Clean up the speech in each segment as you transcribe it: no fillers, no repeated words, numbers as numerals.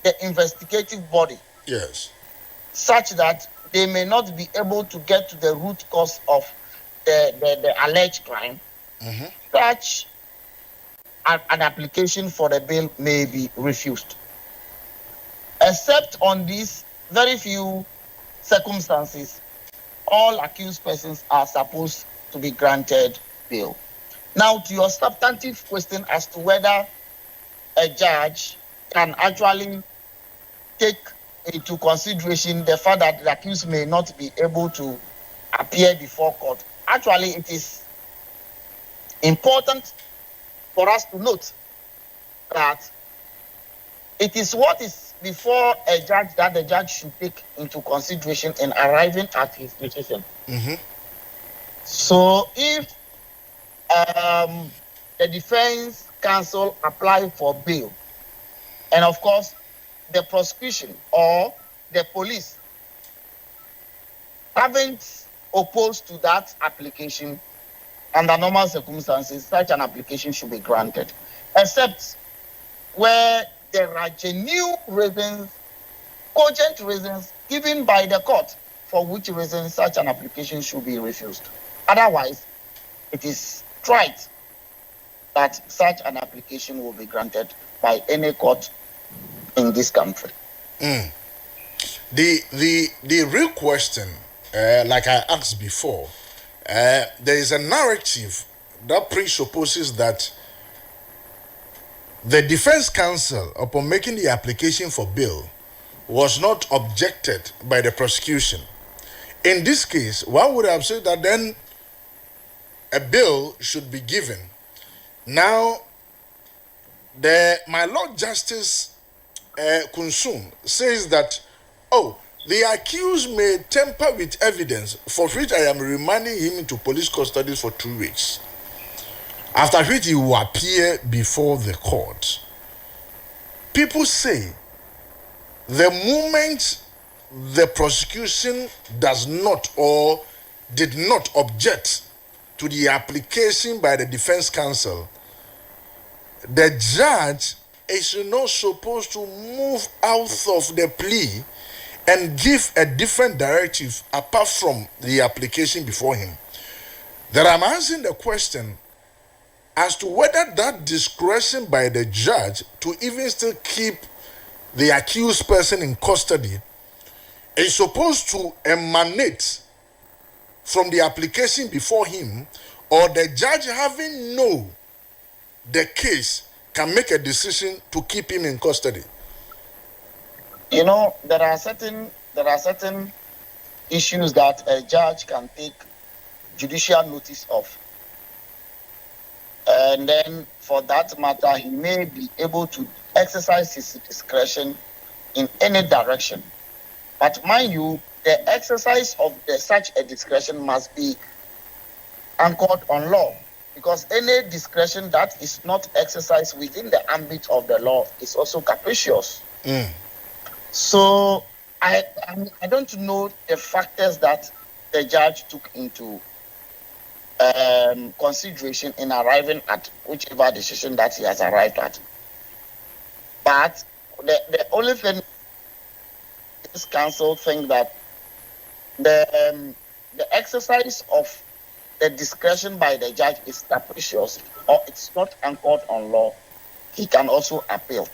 the investigative body. Yes. Such that they may not be able to get to the root cause of the alleged crime. Such an application for the bail may be refused. Except on these very few circumstances, all accused persons are supposed to be granted bail. Now, to your substantive question as to whether a judge can actually take into consideration the fact that the accused may not be able to appear before court. Actually, it is important for us to note that it is what is before a judge that the judge should take into consideration in arriving at his decision. So if the defense counsel apply for bail, and of course the prosecution or the police haven't opposed to that application, under normal circumstances, such an application should be granted, except where there are genuine reasons, cogent reasons given by the court for which reason such an application should be refused. Otherwise, it is trite that such an application will be granted by any court in this country. The real question, like I asked before, there is a narrative that presupposes that the defense counsel, upon making the application for bail, was not objected by the prosecution. In this case, one would have said that then a bail should be given. Now, my Lord Justice Kunsum says that, the accused may tamper with evidence, for which I am remanding him into police custody for 2 weeks, after which he will appear before the court. People say the moment the prosecution does not or did not object to the application by the defense counsel, the judge is not supposed to move out of the plea and give a different directive apart from the application before him. That I'm asking the question as to whether that discretion by the judge to even still keep the accused person in custody is supposed to emanate from the application before him, or the judge, having known the case, can make a decision to keep him in custody. You know, there are certain issues that a judge can take judicial notice of, and then for that matter he may be able to exercise his discretion in any direction. But mind you, the exercise of such a discretion must be anchored on law, because any discretion that is not exercised within the ambit of the law is also capricious. So I don't know the factors that the judge took into consideration in arriving at whichever decision that he has arrived at. But the only thing this counsel think that the exercise of the discretion by the judge is capricious or it's not anchored on law, he can also appeal.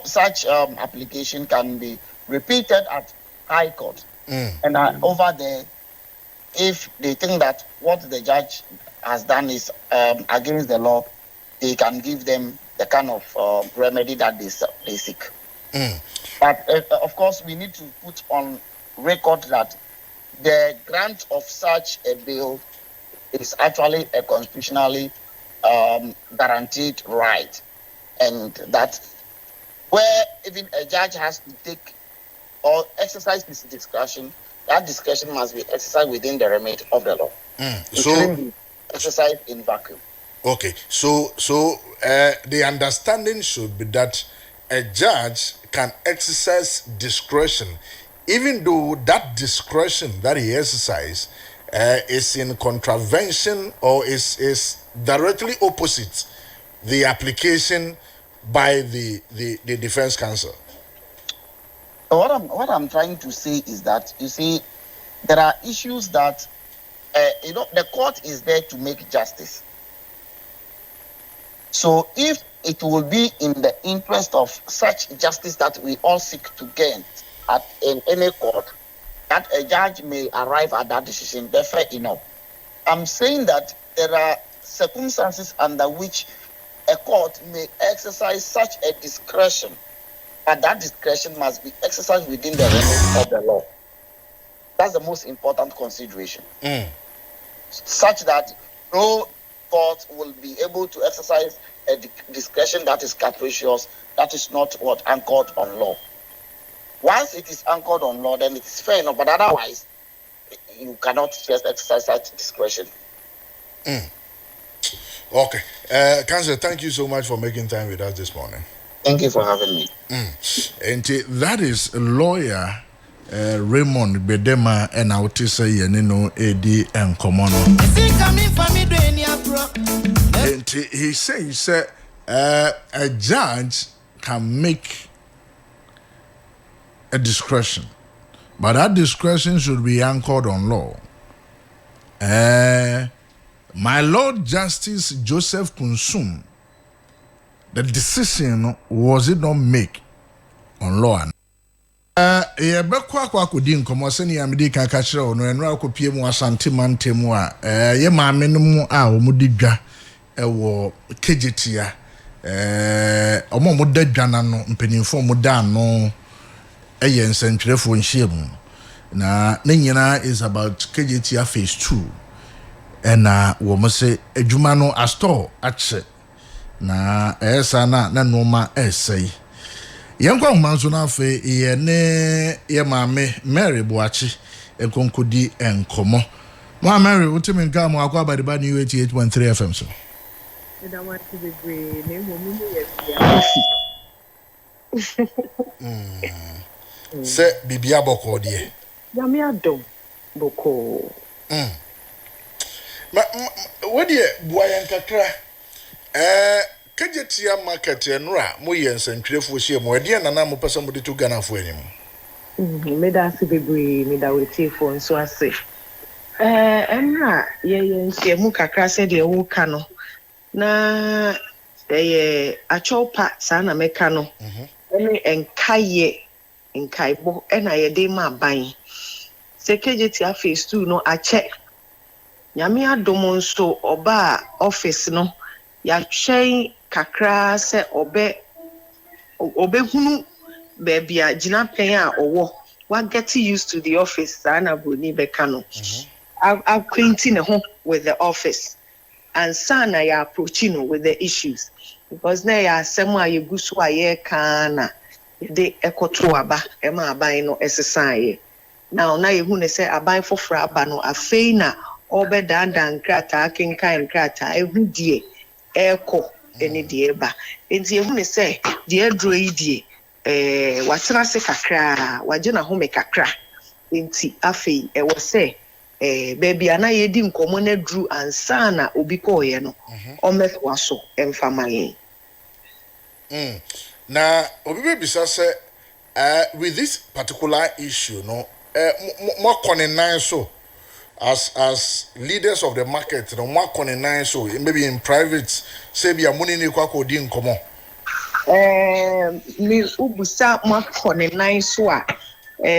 Such application can be repeated at High Court. And over there, if they think that what the judge has done is against the law, they can give them the kind of remedy that they seek. But of course, we need to put on record that the grant of such a bill is actually a constitutionally guaranteed right, and that where even a judge has to take or exercise his discretion, that discretion must be exercised within the remit of the law. So be exercised in vacuum. Okay, so the understanding should be that a judge can exercise discretion, even though that discretion that he exercises is in contravention or is directly opposite the application by the defense counsel? What I'm trying to say is that, you see, there are issues that the court is there to make justice. So if it will be in the interest of such justice that we all seek to gain in any court, that a judge may arrive at that decision, they're fair enough. I'm saying that there are circumstances under which a court may exercise such a discretion, but that discretion must be exercised within the realm of the law. That's the most important consideration. Such that no court will be able to exercise a discretion that is capricious, that is not anchored on law. Once it is anchored on law, then it is fair enough, but otherwise, you cannot just exercise such discretion. Okay. Counsel, thank you so much for making time with us this morning. Thank you for having me. And that is lawyer Raymond Bedema and I would say Yanino AD and Komono. And he says a judge can make a discretion, but that discretion should be anchored on law. My Lord Justice Joseph Kunsum, the decision was it not make on law? Yeah, but kwa kudi nkomo sene ya mede kan ka kire ono enra akopie mu asante mantemu a ye maame no mu a omudi dwa ewo kejetia omo mo da dwana no mpanimfo mo da no eye nsentwerefo nhyiemu na nyina is about kejetia phase 2 and wo mo se adwuma no astore ache na esa na noma esei Yankwa manso na fe ye ne ye maame Mary Boachi enkonkodi enkomo. Ma Mary utimi nka mo akwa abadiba ni 88.3 FM so. Da want to be great ne mo mu ye. Se bibia boko de. Ya me adom boko. What ye boya nkakra Kejetia market enra mo yensentwerefo hie mo de na na mo pesa mo de to Ghana fo enim. Me da se bebre me da wetie fo nso ase. Enra ye yenhie mu kakra se de wo ka no. Na achopa sa na meka no. Ene enkaibo ena ye de ma ban. Se kejetia phase 2 no ache. Nyame adom nso oba office no ya twɛn kakra sɛ obehunu baby a gina pen a owo wa get used to the office sana broni beka no acquainting ho with the office and sana ya approaching with the issues because na ya asɛm a yeguso a ye kana de ekoto aba ema aban no esesaaye now na yehu ne sɛ aban foforo aba no afei na obedandan krata kenkan krata ehu die eko eni die ba enti ehu ne se die dro yi die watena se kakra waje na home kakra enti afei ewo se baby ana yedi nkomo na dru ansa na obi ko ye no omefwa so emfamaye na obi be bisa se with this particular issue no mo konenan so as leaders of the market no more konenan so maybe in private say be money ni kwa ko di nkomo me ubusa mo konenan so a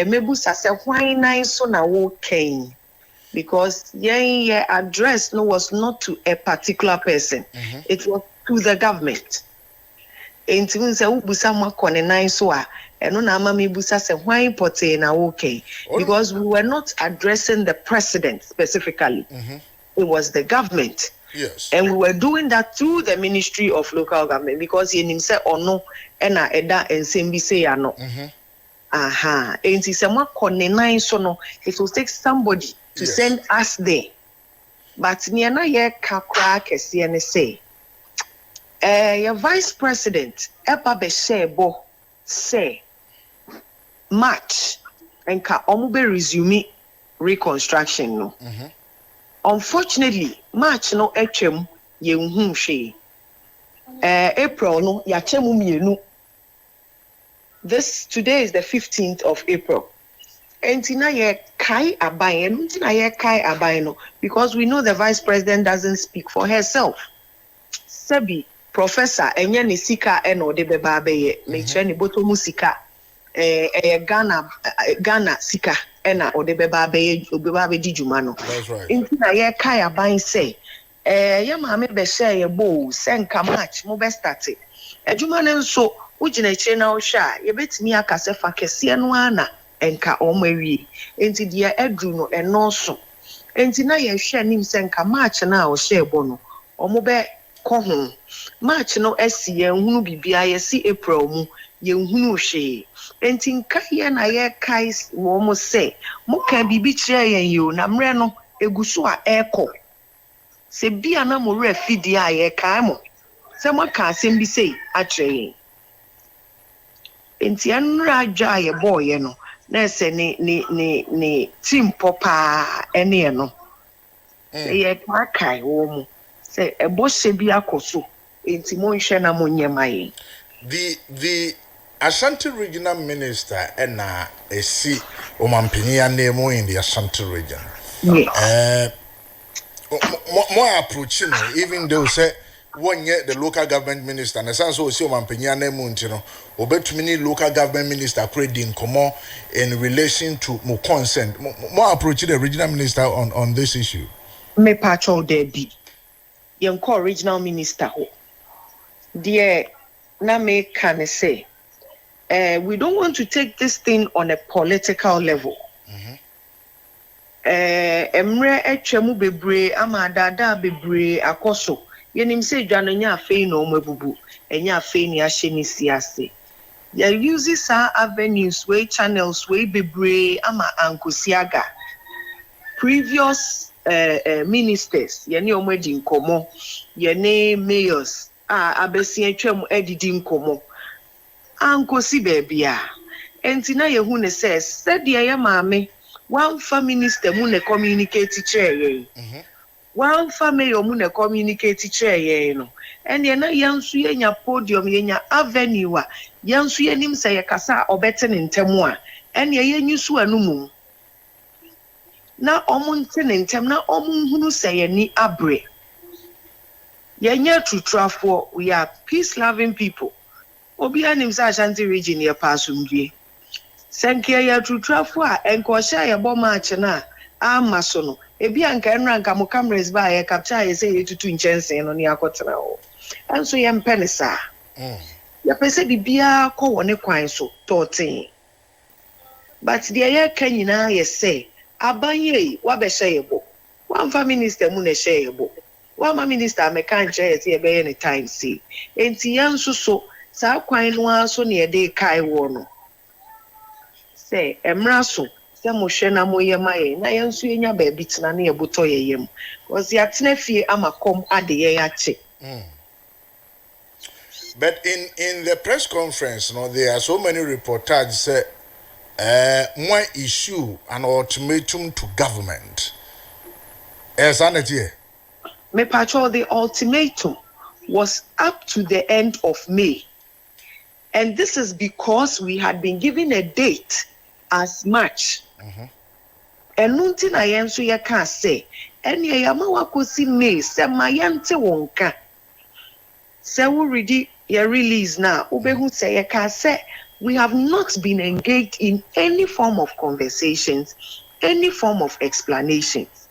mebusa se hwan nan so na wo ken because yen address no was not to a particular person it was to the government enti we say ubusa mo konenan so a eno na ama me busa se hwan importe na okay because we were not addressing the president specifically it was the government yes and we were doing that through the Ministry of Local Government because he himself ono ena eda ensembi say ya no enti se mo konenan so no it will take somebody to send us there but near na ye kakra kese ne say your vice president eba be shebo say March and ka omube resume reconstruction no unfortunately March no etwem ye nhun hwe April no ya chemu mienu. This today is the 15th of April. Entina ye kai abaye, entina ye kai abaye no, because we know the vice president doesn't speak for herself. Sebi professor enye ni sika eno de beba abeye, meche ni boto mu sika. Ghana sika ena ode beba abeye obeba abedi juma no. That's right. Entina ye kai abaye say ye maame be share ye bo senka match mo be start. Ejuma ne nso ugina chire na ohwa ye betimi akase fa kese no ana enka omawi enti dia edru no enoso enti na ye hwe nim senka match na o share bo no omo be ko ho match no asi ye hunu bibia ye si April mu ye hunu hwe enti nka ye na ye kai wo mo se mo ka bibi kire ye yo na mre no eguso a eko se bia na mo re fidi a ye kai mo se mo ka asem bi sei atre enti anra adwa ye boy no na se ni team popa ene no ye kai wo mu se ebo hye bi akoso enti mo nhwe na mo nyema ye the Ashanti regional minister ena esi omampini ya name in the Ashanti region. More approaching even though say one year the local government minister and so see omampini name ntino obetumi local government minister creating komo in relation to mo consent more approaching the regional minister on this issue. Me patrol there be yen call regional minister ho dear na me can say we don't want to take this thing on a political level. Emre etwemu bebre amadada bebre akoso yenim se dwano nya afei no mabubu enya afei ni ahye ni siase ya uses our avenues way channels way bebre ama ankosiaga previous ministers yene omadi nkomo yene mayors abesi etwem edidi nkomo ankosi bebia entina yehu ne says said ye maame one family minister mu ne communicate chair one family mu ne communicate chair no ene na yansu yenya podium yenya avenue a yansu yenim se yekasa obete ne ntemu a ene yenyusu anumu na omunte ne ntem na omunhunu se yeni abre yenya tutrafo we are peace loving people obi anim sa Ashanti region ye pasumdue senke ya tutrafo a enkosha ye bo match na amaso no ebi anka enranka mo cameras ba ye capture ye say etutu nchensen no ne akotena ho enso ye mpenisa ya pese bibia ko woni kwan so totin but the ye kanyina ye say abanye wa be share bo one family minister mu ne share bo one ma minister me kan che ye be any time see enti yanso so sa kwan no aso ne ye de kai wo no say emraso se mo hwe na mo ye maye na yensu yenya ba bitina na ye boto ye yem cause ya tena fie amakom ade ye yache. But in the press conference there are so many reportages say one issue an ultimatum to government me patrol the ultimatum was up to the end of May, and this is because we had been given a date as March. Enunti na yenso ye ka say ene ya ma wakosi May se ma yente wonka se we ready your release now ubehu say ye ka say we have not been engaged in any form of conversations, any form of explanations.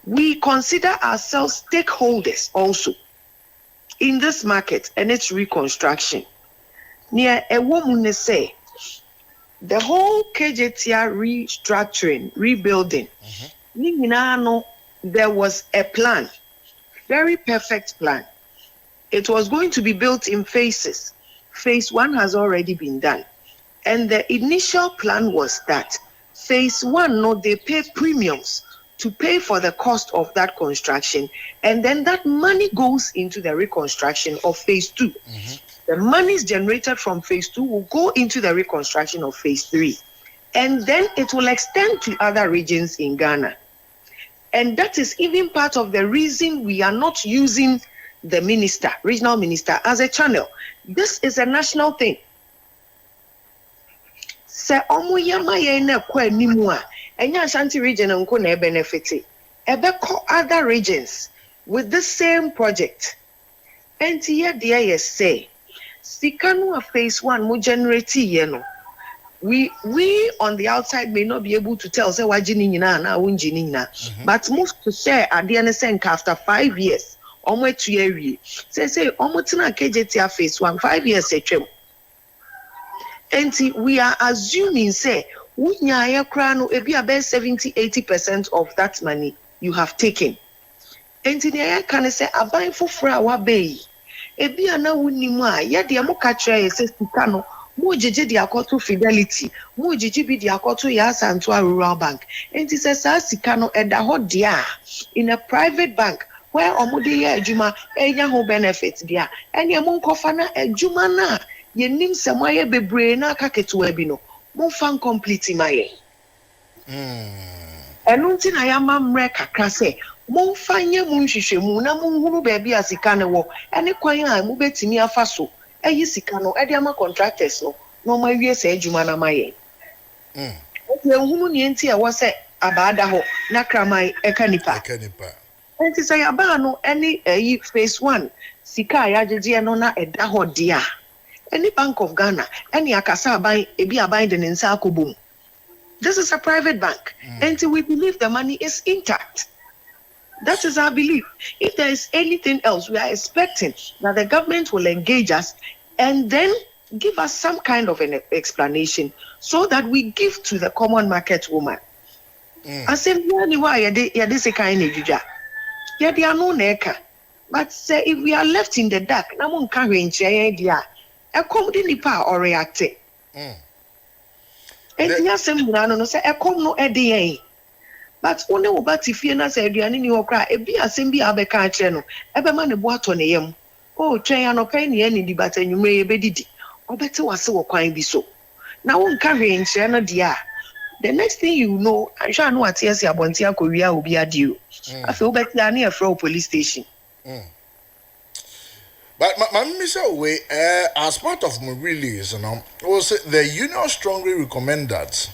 We consider ourselves stakeholders also in this market and its reconstruction. Near a woman say the whole KJTR restructuring, rebuilding, there was a plan, very perfect plan. It was going to be built in phases. Phase 1 has already been done. And the initial plan was that phase 1, they pay premiums to pay for the cost of that construction. And then that money goes into the reconstruction of phase 2. The monies generated from phase 2 will go into the reconstruction of phase 3. And then it will extend to other regions in Ghana. And that is even part of the reason we are not using the minister, regional minister, as a channel. This is a national thing. Se omu yama ye na kwa nimu a enya Ashanti region nko na benefit ebe ko other regions with the same project. Enti ye de ye say sika no a phase 1 mo generate ye no. We on the outside may not be able to tell say wajini nyina na wunji nyina, but move to share ade ne senka after 5 years omo etuawie say omo tina KJT phase 1 5 years etwem. And we are assuming say wunya ye kra no ebi about 70-80% of that money you have taken. And the air can say aban foforo a wa be ebi ana wunimu a ye de mo ka kire say sika no mo jeje di akoto Fidelity mo jeje bi di akoto ya Santo Rural Bank. And it says sika no eda ho dia in a private bank where omode ye adwuma enya ho benefit dia enya mo nkofa na adwuma na ye nim semaye bebre na akaketo abi no mo fan complete maye enu nti na ya mamre kakra se mo fanye mo nhwehwemu na mo huru ba bia sika ne wo ene kwan a mo betimi afa so eyi sika no e de ama contractors no no ma wie se adwuma na maye o hunu ni nti e wo se abada ho na kraman e kanipa enti se ya ba no ene eyi phase 1 sika ya jeje no na eda ho dia. Any Bank of Ghana, any akasa aban ebi aban de nsa akobom. This is a private bank, and we believe the money is intact. That is our belief. If there is anything else, we are expecting that the government will engage us and then give us some kind of an explanation so that we give to the common market woman. I say, but say if we are left in the dark, na mo nka hwenche dia. Ekom di nipa or react. Yasem no say ekom no ede. But one wo ba tifie na say aduane ni okra e bi asem bi abeka a kire no ebe ma ne bo ato ne yam. Oh twen anopa ni ani di bata nwumre ye bedidi. Obete wase wo kwan bi so. Na wo nka hwenche no dia. The next thing you know, I sure know at yes abonti akowia obi adio. Afi wo beti ani e from police station. But my as part of my release, the union strongly recommend that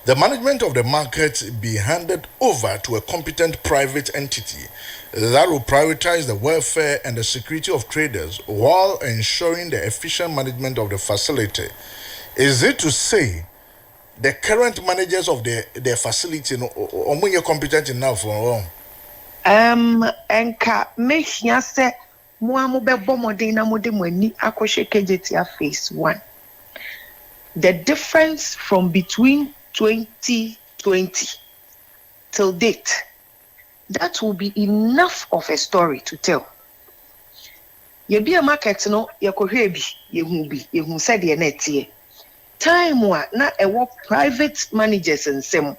the management of the market be handed over to a competent private entity that will prioritize the welfare and the security of traders while ensuring the efficient management of the facility. Is it to say the current managers of the facility are competent enough for? Enka mehia se mo amobebo modin na mode mani akoshe KJT phase 1. The difference from between 2020 till date, that will be enough of a story to tell. Ye be a market no ye kohwe bi ye hu said ye netie. Time wa na ewo private managers nsem.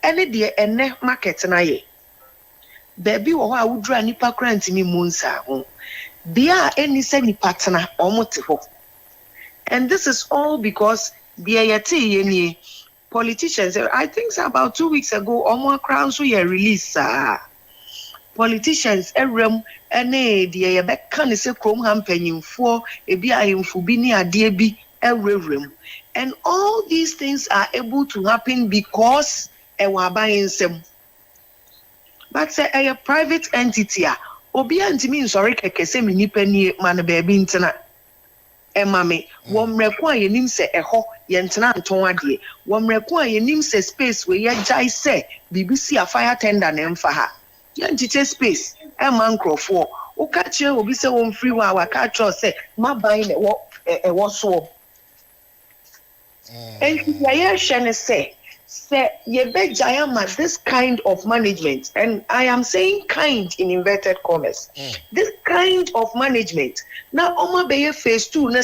Ene de ene market na ye. Baby wo ha wudura nipa krant mi munsa ho. Bia eni se nipa tena omote ho. And this is all because the politicians, I think about 2 weeks ago, Omo Crown so ye release politicians erem ene the yebeka se krom ha mpanyimfo ebi ayemfo bi ni ade bi erewrem. And all these things are able to happen because ewa abayensem. But say a private entity obi antimi nsori keke se me nipa ni man baby ntena emame womreko a yenim se eho ye ntena nton ade womreko a yenim se space we ye jai se BBC a fire tender na mfa ha ye ntiche space ema nkrofo o ka kire obi se won free wa wa ka tro se maban na wo so and ye shene say this kind of management, and I am saying kind in inverted commas, this kind of management, now Oma Beye phase 2, and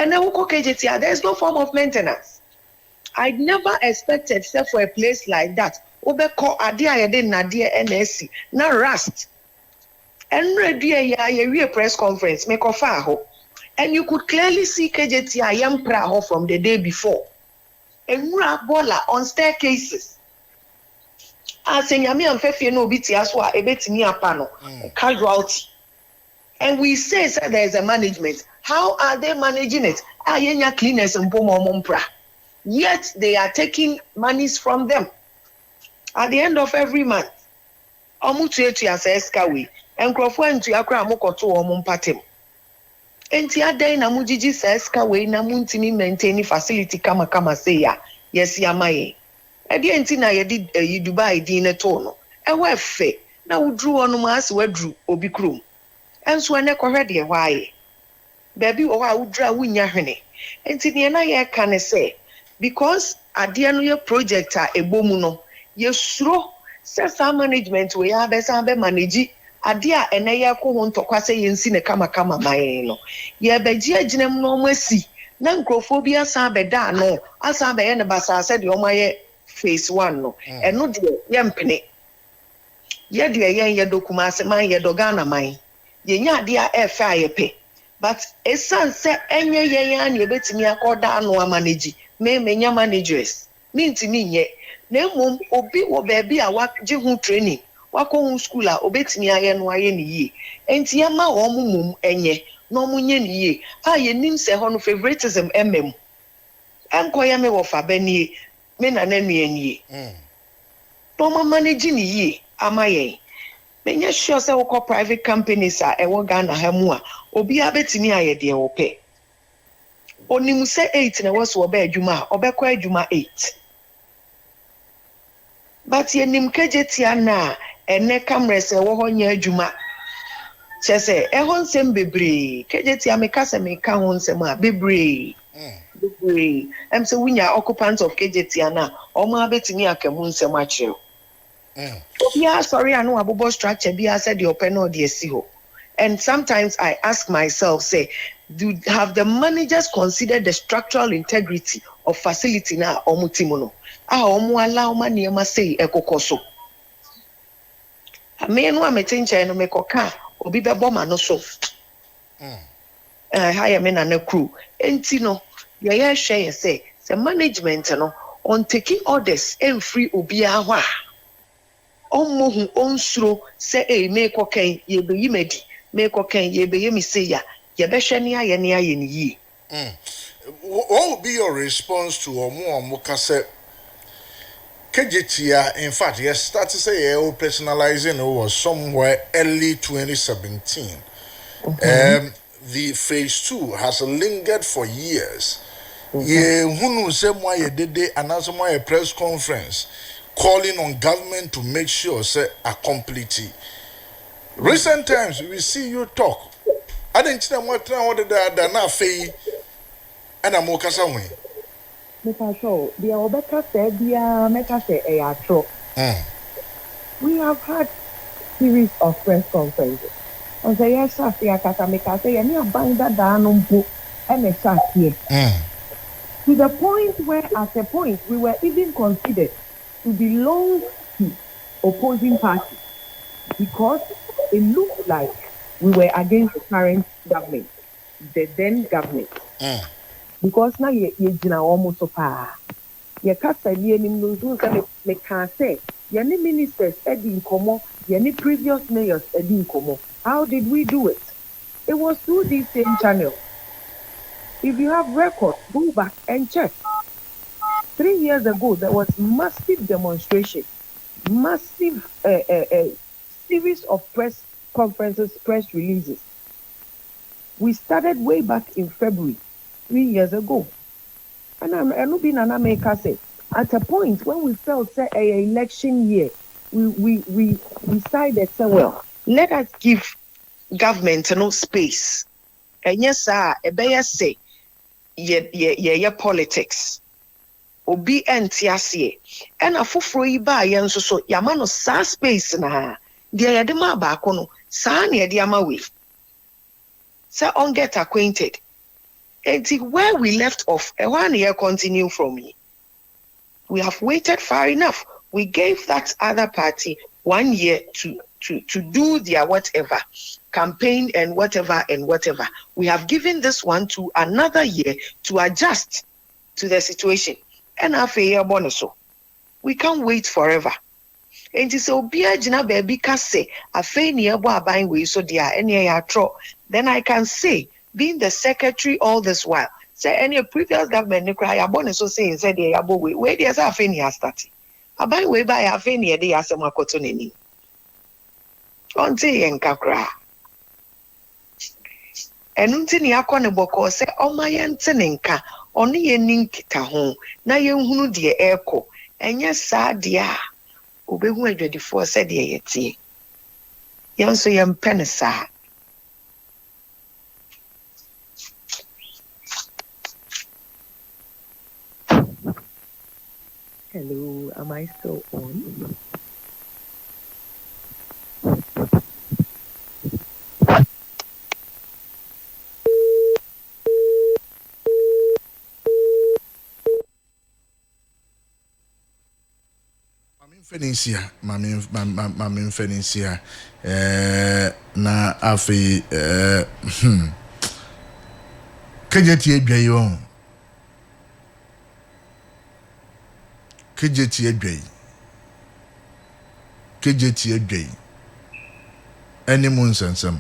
now KJT, there is no form of maintenance. I never expected, except for a place like that, Obeko Adia Yade Nadia NSC, now Rust, and ready press conference, make of and you could clearly see KJT I am proud from the day before. And bola on staircases. Asenyame amfefie no obi ti aso a ebetimi apa no casualty. And we say there is a management. How are they managing it? Ayenya cleaners and pomomompra. Yet they are taking monies from them. At the end of every month, omutuetu ya seskawe. Enkrofo ntu akra amokoto omompatem. Enti adan na mujiji seskawe na muntimi maintain facility kama say ya. Yes yamaye. Edi enti na yedi Dubai di ne to no. Ewe fe na udru onu ma ase wadru obi krom. Enso ene kohwe de hwaye. Baby o wa udra wunya hwene. Enti ne na ye ka ne say because ade no ye project a ebomu no ye suro sesa management we ya besa be manage ade a ene ye ko ho ntokwa say ye nsi ne kama mayen no ye beji aginem no masi na nkrofo bi asa be da no asa be ye ne basa say de o maye phase 1 no eno de ye mpene ye de ye dokuma ase man ye dogana man ye nya ade a efa ayepe but esan se enye ye ya na ebetimi akoda no manage me menya managers minti nye na mum obi wo baby a waje hu training wako hu school a obetimi aye no aye ni yi enti ya ma wo mum enye no munye ni yi a ye nim se ho no favoritism enko ya me wo fa bani me na nanu eni to ma manage ni yi amaye menya sure se wo private companies a e wo Ghana ha mu a obi abetimi aye de wo pe Onimu say 8 na was obe adwuma obekọ adwuma 8 but yenim kejetia na ene cameras e wo ho nya adwuma chese e ho nsem bebre kejetia meka se meka ho nsem a bebre em se wunya occupants of kejetia na omo abetimi akamu nsem a kire yeah sorry anu abobo structure bi said the open or the esi ho. And sometimes I ask myself, say, have the managers considered the structural integrity of facility na omutimono? Omu allow mani ema say ekokoso. Me no ametencha no mekoka obi be boma no so. Hire me na crew. Enti no, ye share say management no on taking orders and free obi ahwa. Omo onsuro say me koken ye be yimedi. Me koken ye be yemi say ya ye be hwe ne aye ni yi. What would be your response to omo kase KJTIA? In fact, yes, start to say personalizing was somewhere early 2017. The phase 2 has lingered for years. Ye hunu say why ye did announce a press conference calling on government to make sure say a complete. Recent times we see you talk. I didn't know what the na fee and I'm okasa Mr. Shaw, the Obeka said the Meka say a tro. We have had series of press conferences. On the yes, Shafia Katameka say any bind that down book and a chat here. To the point where at a point we were even considered to belong to opposing parties because it looked like we were against the current government, the then government. Because now you almost so far. You can't say me can say any ministers in Como, any previous mayors in Como. How did we do it? It was through these same channels. If you have records, go back and check. 3 years ago, there was massive demonstration, massive series of press conferences, press releases. We started way back in February, 3 years ago. And I'm being an America say, at a point when we felt say a election year, we decided say, well, Let us give government no space. And yes, sir, say ye politics. Obi entiasie. And a fufro iba yen so yamano sa space na. Dia yadema baako no saa na yade ama we. Say on get acquainted. And where we left off, a 1 year continue from me. We have waited far enough. We gave that other party 1 year to do their whatever campaign and whatever. We have given this one to another year to adjust to the situation. And after year bonus, we can't wait forever. enti sɛ obi agyina baabi ka sɛ afei ne ɛbɔ aban wei so deɛ a ɛne ɛyɛ atrɔ then I can say being the secretary all this while say any previous government ne kora yɛabɔ ne so saying sɛ deɛ yɛabɔ wei deɛ sɛ afei ne yɛastarte aban wei ba yɛ afei ne yɛde yɛ asɛm akɔto n'anim ɔnte yɛ nka koraa ɛno nti ne akɔ ne bɔkɔɔ sɛ ɔma yɛnte ne nka ɔne yɛni nkita ho na yɛnhunu deɛ ɛrekɔ ɛnyɛ saa deɛ a obɛhu adwadifoɔ sɛdeɛ yɛteɛ yɛn nso yɛmpɛ ne saa Hello, am I still on? Mami Fenicia, na afi kejeti edwayo kejeti edwai eni mu nsensem